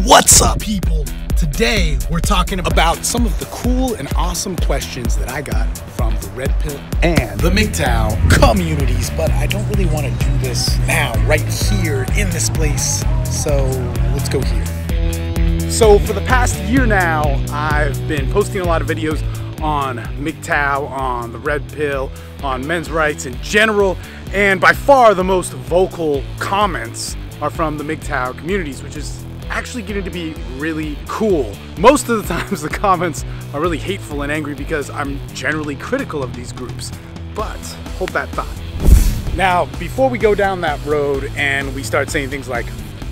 What's up, people? Today, we're talking about some of the cool and awesome questions that I got from the Red Pill and the MGTOW communities, but I don't really want to do this now, right here in this place, so let's go here. So for the past year now, I've been posting a lot of videos on MGTOW, on the Red Pill, on men's rights in general, and by far the most vocal comments are from the MGTOW communities, which is actually getting to be really cool. Most of the times the comments are really hateful and angry because I'm generally critical of these groups, but hold that thought. Now, before we go down that road and we start saying things like,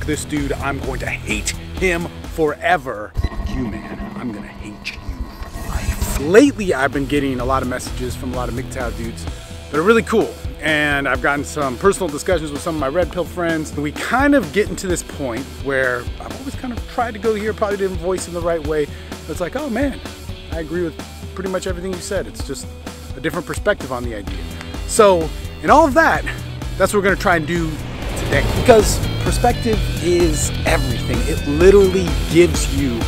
this dude, I'm going to hate him forever. You, man, I'm gonna hate you for life. Lately, I've been getting a lot of messages from a lot of MGTOW dudes that are really cool. And I've gotten some personal discussions with some of my Red Pill friends. We kind of get into this point where I've always kind of tried to go here, probably didn't voice in the right way. But it's like, oh man, I agree with pretty much everything you said. It's just a different perspective on the idea. So in all of that, that's what we're gonna try and do today. Because perspective is everything. It literally gives you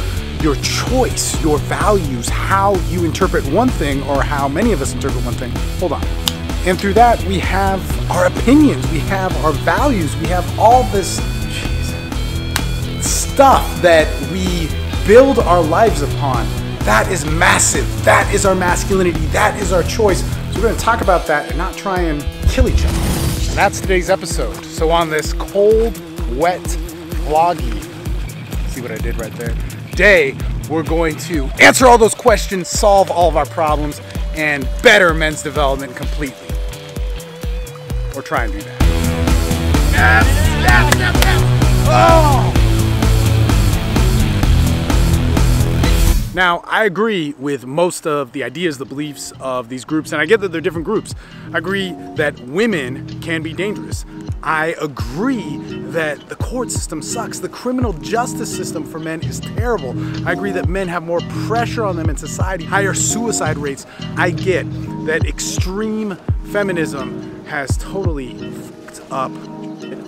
your choice, your values, how you interpret one thing or how many of us interpret one thing. Hold on. And through that, we have our opinions, we have our values, we have all this stuff that we build our lives upon. That is massive. That is our masculinity. That is our choice. So we're going to talk about that and not try and kill each other. And that's today's episode. So on this cold, wet, vloggy, see what I did right there, day, we're going to answer all those questions, solve all of our problems, and better men's development completely. Or try and do that. Yes! Yes! Yes! Yes! Oh! Now, I agree with most of the ideas, the beliefs of these groups, and I get that they're different groups. I agree that women can be dangerous. I agree that the court system sucks. The criminal justice system for men is terrible. I agree that men have more pressure on them in society, higher suicide rates. I get that extreme feminism has totally fucked up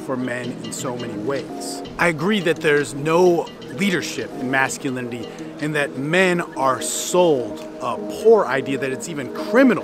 for men in so many ways. I agree that there's no leadership in masculinity and that men are sold a poor idea that it's even criminal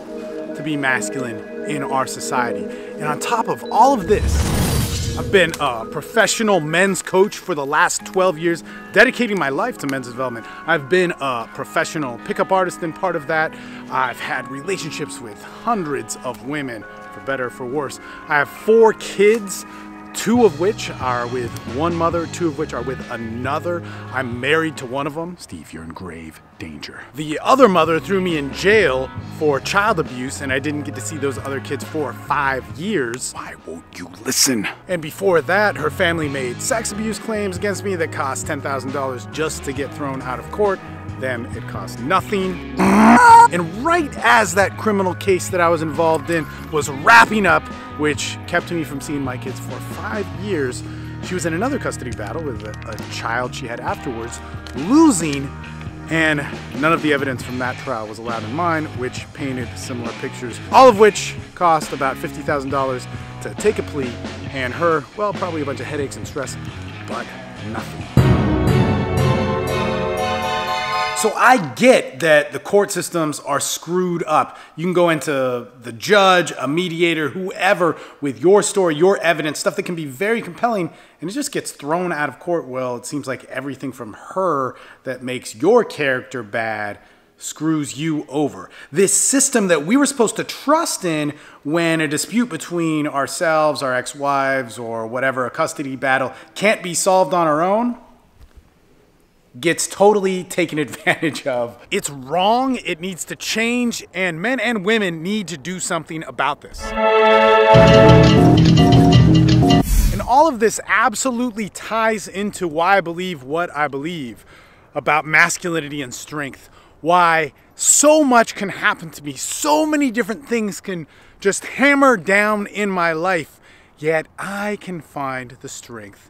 to be masculine in our society. And on top of all of this, I've been a professional men's coach for the last 12 years, dedicating my life to men's development. I've been a professional pickup artist and part of that. I've had relationships with hundreds of women, for better or for worse. I have 4 kids, 2 of which are with one mother, 2 of which are with another. I'm married to one of them. Steve, you're in grave danger. The other mother threw me in jail for child abuse, and I didn't get to see those other kids for 5 years. Why won't you listen? And before that, her family made sex abuse claims against me that cost $10,000 just to get thrown out of court. Them, it cost nothing. And right as that criminal case that I was involved in was wrapping up, which kept me from seeing my kids for 5 years, she was in another custody battle with a child she had afterwards, losing, and none of the evidence from that trial was allowed in mine, which painted similar pictures, all of which cost about $50,000 to take a plea, and her, well, probably a bunch of headaches and stress, but nothing. So I get that the court systems are screwed up. You can go into the judge, a mediator, whoever, with your story, your evidence, stuff that can be very compelling, and it just gets thrown out of court. Well, it seems like everything from her that makes your character bad screws you over. This system that we were supposed to trust in when a dispute between ourselves, our ex-wives, or whatever, a custody battle, can't be solved on our own, gets totally taken advantage of. It's wrong, it needs to change, and men and women need to do something about this. And all of this absolutely ties into why I believe what I believe about masculinity and strength. Why so much can happen to me, so many different things can just hammer down in my life, yet I can find the strength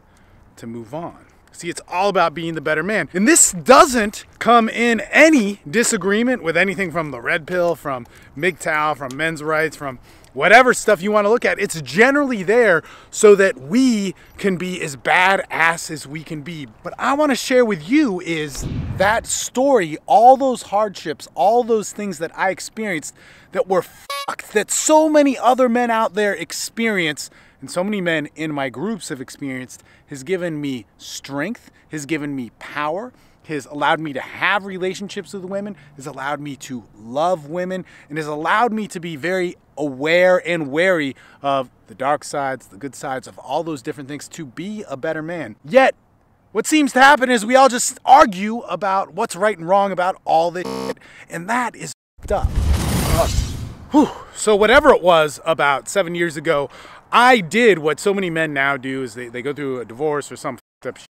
to move on. See, it's all about being the better man. And this doesn't come in any disagreement with anything from the Red Pill, from MGTOW, from men's rights, from whatever stuff you want to look at. It's generally there so that we can be as badass as we can be. But I want to share with you is that story, all those hardships, all those things that I experienced that were fucked, that so many other men out there experience, and so many men in my groups have experienced, has given me strength, has given me power, has allowed me to have relationships with women, has allowed me to love women, and has allowed me to be very aware and wary of the dark sides, the good sides of all those different things to be a better man. Yet, what seems to happen is we all just argue about what's right and wrong about all this shit, and that is fucked up. So whatever it was about 7 years ago, I did what so many men now do is they go through a divorce or some fucked up shit.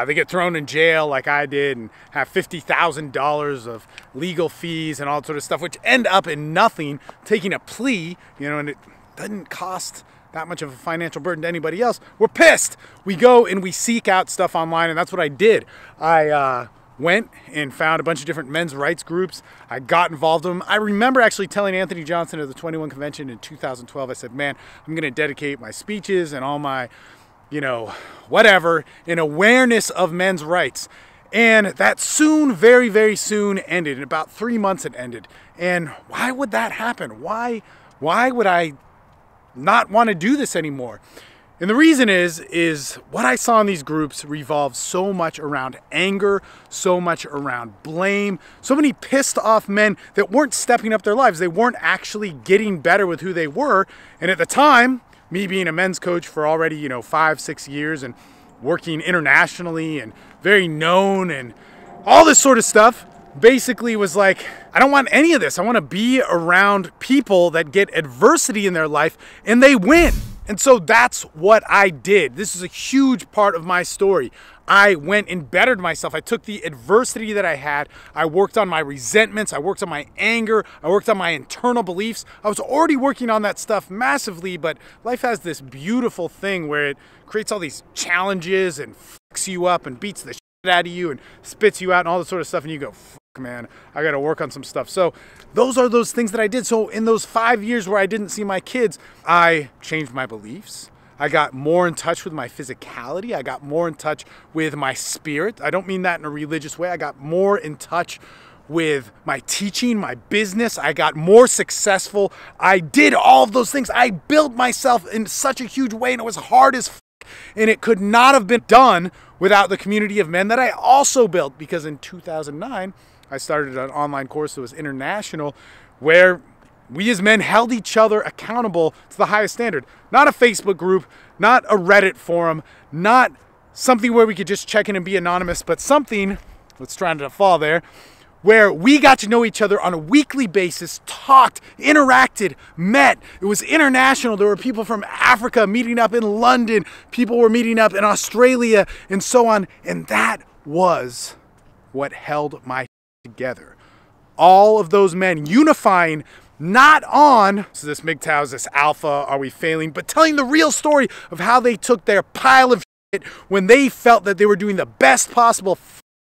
They get thrown in jail like I did and have $50,000 of legal fees and all that sort of stuff, which end up in nothing, taking a plea, and it doesn't cost that much of a financial burden to anybody else. We're pissed. We go and we seek out stuff online, and that's what I did. I went and found a bunch of different men's rights groups. I got involved in them. I remember actually telling Anthony Johnson at the 21 convention in 2012, I said, man, I'm going to dedicate my speeches and all my whatever, in awareness of men's rights. And that soon, very, very soon ended. In about 3 months it ended. And why would that happen? Why would I not want to do this anymore? And the reason is what I saw in these groups revolved so much around anger, so much around blame, so many pissed off men that weren't stepping up their lives. They weren't actually getting better with who they were. And at the time, me being a men's coach for already, 5-6 years and working internationally and very known and all this sort of stuff, basically was like, I don't want any of this. I want to be around people that get adversity in their life and they win. And so that's what I did. This is a huge part of my story. I went and bettered myself. I took the adversity that I had. I worked on my resentments. I worked on my anger. I worked on my internal beliefs. I was already working on that stuff massively, but life has this beautiful thing where it creates all these challenges and fucks you up and beats the shit out of you and spits you out and all this sort of stuff. And you go, fuck, man, I got to work on some stuff. So those are those things that I did. So in those 5 years where I didn't see my kids, I changed my beliefs. I got more in touch with my physicality. I got more in touch with my spirit. I don't mean that in a religious way. I got more in touch with my teaching, my business. I got more successful. I did all of those things. I built myself in such a huge way, and it was hard as fuck. And it could not have been done without the community of men that I also built, because in 2009, I started an online course that was international, where we as men held each other accountable to the highest standard. Not a Facebook group, not a Reddit forum, not something where we could just check in and be anonymous, but something, let's try not to fall there, where we got to know each other on a weekly basis, talked, interacted, met. It was international. There were people from Africa meeting up in London. People were meeting up in Australia and so on. And that was what held my together. All of those men unifying, not on, so this MGTOW is this alpha, are we failing, but telling the real story of how they took their pile of shit when they felt that they were doing the best possible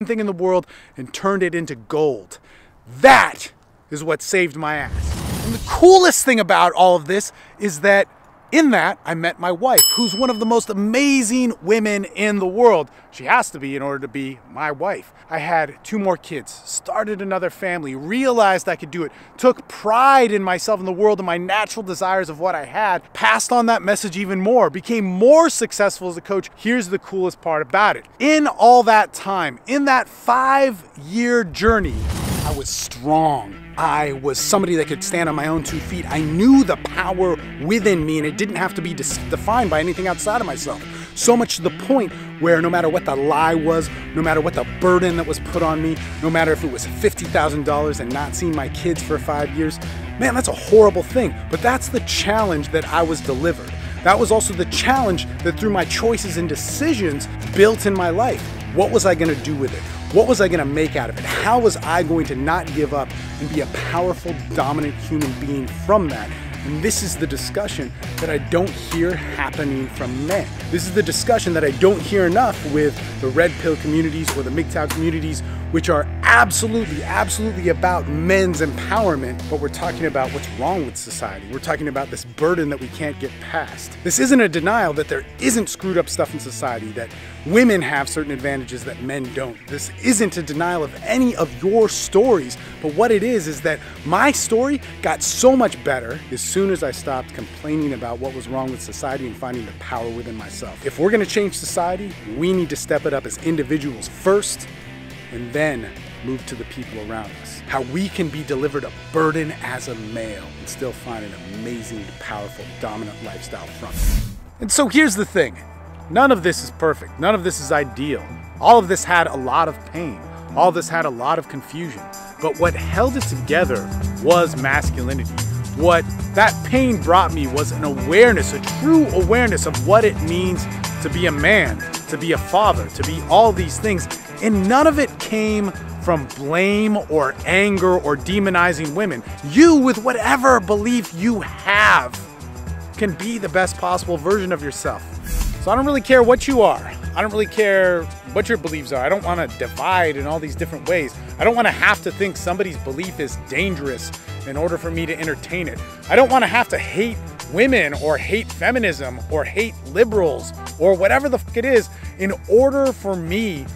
thing in the world and turned it into gold. That is what saved my ass. And the coolest thing about all of this is that in that, I met my wife, who's one of the most amazing women in the world. She has to be in order to be my wife. I had 2 more kids, started another family, realized I could do it, took pride in myself and the world and my natural desires of what I had, passed on that message even more, became more successful as a coach. Here's the coolest part about it. In all that time, in that 5-year journey, I was strong. I was somebody that could stand on my own 2 feet. I knew the power within me, and it didn't have to be defined by anything outside of myself. So much to the point where no matter what the lie was, no matter what the burden that was put on me, no matter if it was $50,000 and not seeing my kids for 5 years, man, that's a horrible thing. But that's the challenge that I was delivered. That was also the challenge that through my choices and decisions built in my life. What was I going to do with it? What was I going to make out of it? How was I going to not give up and be a powerful, dominant human being from that? And this is the discussion that I don't hear happening from men. This is the discussion that I don't hear enough with the red pill communities or the MGTOW communities which are absolutely about men's empowerment, but we're talking about what's wrong with society. We're talking about this burden that we can't get past. This isn't a denial that there isn't screwed up stuff in society, that women have certain advantages that men don't. This isn't a denial of any of your stories, but what it is that my story got so much better as soon as I stopped complaining about what was wrong with society and finding the power within myself. If we're gonna change society, we need to step it up as individuals first, and then move to the people around us. How we can be delivered a burden as a male and still find an amazing, powerful, dominant lifestyle from it. And so here's the thing. None of this is perfect. None of this is ideal. All of this had a lot of pain. All of this had a lot of confusion. But what held it together was masculinity. What that pain brought me was an awareness, a true awareness of what it means to be a man, to be a father, to be all these things. And none of it came from blame or anger or demonizing women. You, with whatever belief you have, can be the best possible version of yourself. So I don't really care what you are. I don't really care what your beliefs are. I don't want to divide in all these different ways. I don't want to have to think somebody's belief is dangerous in order for me to entertain it. I don't want to have to hate women or hate feminism or hate liberals or whatever the fuck it is in order for me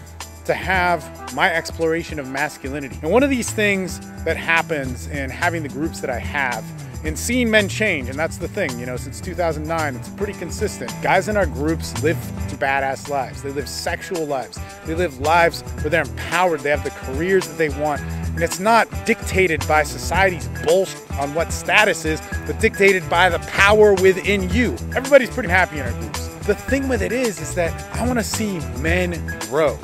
to have my exploration of masculinity. And one of these things that happens in having the groups that I have, in seeing men change, and that's the thing, you know, since 2009, it's pretty consistent. Guys in our groups live badass lives. They live sexual lives. They live lives where they're empowered. They have the careers that they want. And it's not dictated by society's bullshit on what status is, but dictated by the power within you. Everybody's pretty happy in our groups. The thing with it is that I want to see men grow.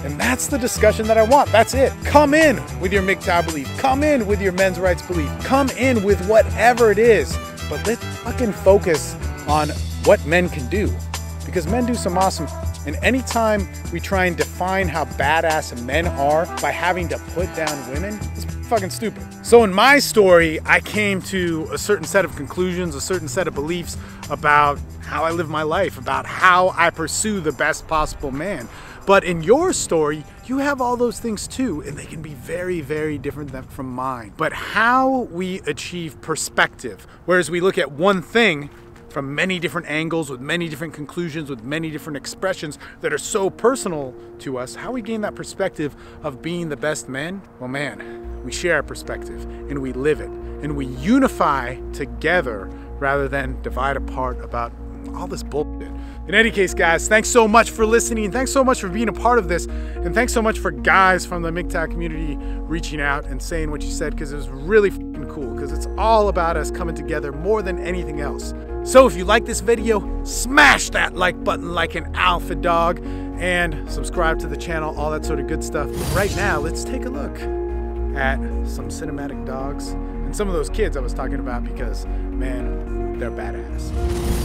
And that's the discussion that I want. That's it. Come in with your MGTOW belief. Come in with your men's rights belief. Come in with whatever it is. But let's fucking focus on what men can do. Because men do some awesome. And anytime we try and define how badass men are by having to put down women, it's fucking stupid. So in my story, I came to a certain set of conclusions, a certain set of beliefs about how I live my life, about how I pursue the best possible man. But in your story, you have all those things too, and they can be very different from mine. But how we achieve perspective, whereas we look at one thing from many different angles, with many different conclusions, with many different expressions that are so personal to us, how we gain that perspective of being the best men? Well, man, we share our perspective and we live it and we unify together rather than divide apart about all this bullshit. In any case, guys, thanks so much for listening. Thanks so much for being a part of this. And thanks so much for guys from the MGTOW community reaching out and saying what you said, because it was really fucking cool, because it's all about us coming together more than anything else. So if you like this video, smash that like button like an alpha dog and subscribe to the channel, all that sort of good stuff. But right now, let's take a look at some cinematic dogs and some of those kids I was talking about, because, man, they're badass.